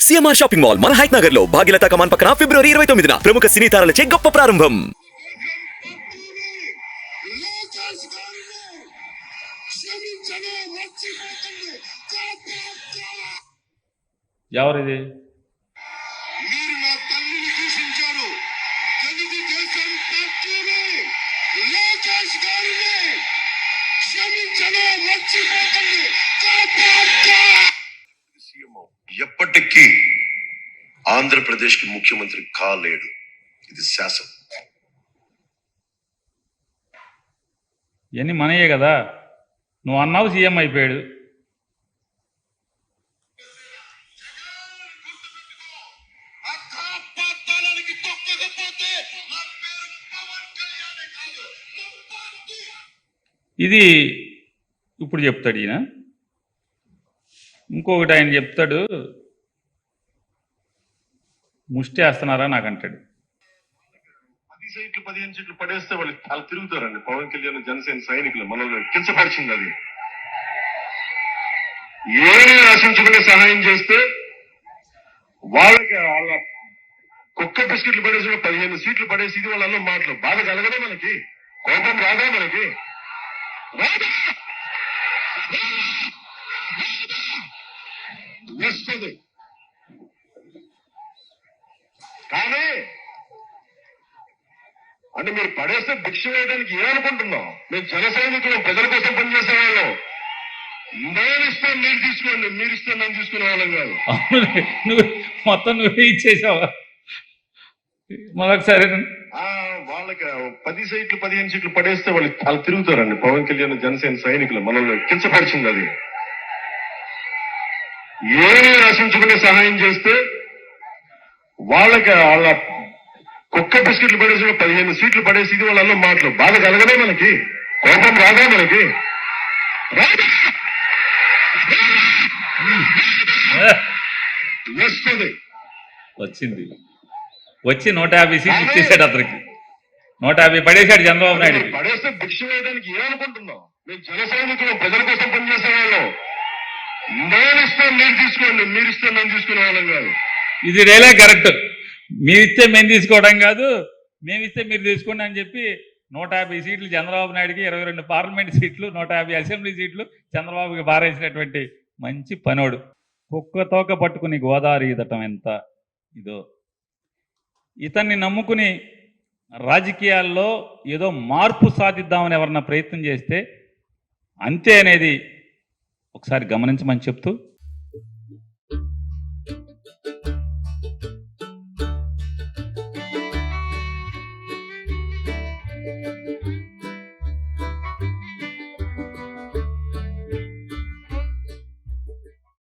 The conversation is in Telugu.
సిఎంఆర్ షాపింగ్ మాల్ మన హైట్ నగర్ లో భాగ్యలతా కమాన్ పక్కన ఫిబ్రవరి 29న ప్రముఖ సినీ తారలచే గొప్ప ప్రారంభం. ఎవరిది? ఎప్పటికీ ఆంధ్రప్రదేశ్ కి ముఖ్యమంత్రి కాలేడు, ఇది శాసనం. ఇవన్నీ మనయే కదా, నువ్వు అన్నావు సీఎం అయిపోయాడు. ఇది ఇప్పుడు చెప్తాడు ఈయన. ఇంకొకటి ఆయన చెప్తాడు, ముష్టి వేస్తున్నారా నాకంటాడు. 10 సీట్లు 15 సీట్లు పడేస్తే వాళ్ళు అలా తిరుగుతారండి. పవన్ కళ్యాణ్ జనసేన సైనికులు మనల్ని కించపరిచింది. అది ఏమీ ఆశించుకునే సహాయం చేస్తే వాళ్ళకి వాళ్ళ కుక్క బిస్కెట్లు పడేసి 15 సీట్లు పడేసి ఇది వాళ్ళ మాటలు బాధ కలగదా? మనకి కోపం రాదా? మనకి వస్తుంది. కానీ అంటే మీరు పడేస్తే భిక్ష వేయడానికి ఏమనుకుంటున్నాం? మేము జన సైనికులు, ప్రజల కోసం పనిచేసే వాళ్ళం. నేను ఇస్తాను మీరు తీసుకోండి, మీరు ఇస్తే నేను తీసుకునే వాళ్ళం కాదు. నువ్వు మొత్తం నువ్వే ఇచ్చేసావా? మరొకసారి వాళ్ళకి 10 సీట్లు 15 సీట్లు పడేస్తే వాళ్ళు అలా తిరుగుతారండి. పవన్ కళ్యాణ్ జనసేన సైనికులు మనల్ని కించపరిచింది. అది ఏమీ ఆశించుకునే సహాయం చేస్తే వాళ్ళకి వాళ్ళ కుక్క బిస్కెట్లు పడేసి 15 సీట్లు పడేసి ఇది వాళ్ళ మాటలు బాధ కలగదా? మనకి కోపం రాదా? మనకి వస్తుంది. వచ్చింది. వచ్చి 150 సీట్లు ఇచ్చేసాడు అతనికి. 150 పడేశాడు చంద్రబాబు నాయుడు. పడేస్తే భిక్ష వేయడానికి ఏమనుకుంటున్నాం? మేము జన సైనికులు, ప్రజల కోసం పనిచేసే వాళ్ళం. నేను ఇస్తాను మీరు తీసుకోండి, మీరు ఇస్తే నేను తీసుకునే వాళ్ళం కాదు. ఇది రేలే కరెక్ట్. మీరిస్తే మేము తీసుకోవడం కాదు, మేమిస్తే మీరు తీసుకోండి అని చెప్పి 150 సీట్లు చంద్రబాబు నాయుడికి, 22 పార్లమెంట్ సీట్లు, 150 అసెంబ్లీ సీట్లు చంద్రబాబుకి బారేసినటువంటి మంచి పనోడు. కుక్క తోక పట్టుకుని గోదావరి ఈదటం ఎంత ఇదో. ఇతన్ని నమ్ముకుని రాజకీయాల్లో ఏదో మార్పు సాధిద్దామని ఎవరన్నా ప్రయత్నం చేస్తే అంతే అనేది ఒకసారి గమనించమని చెప్తూ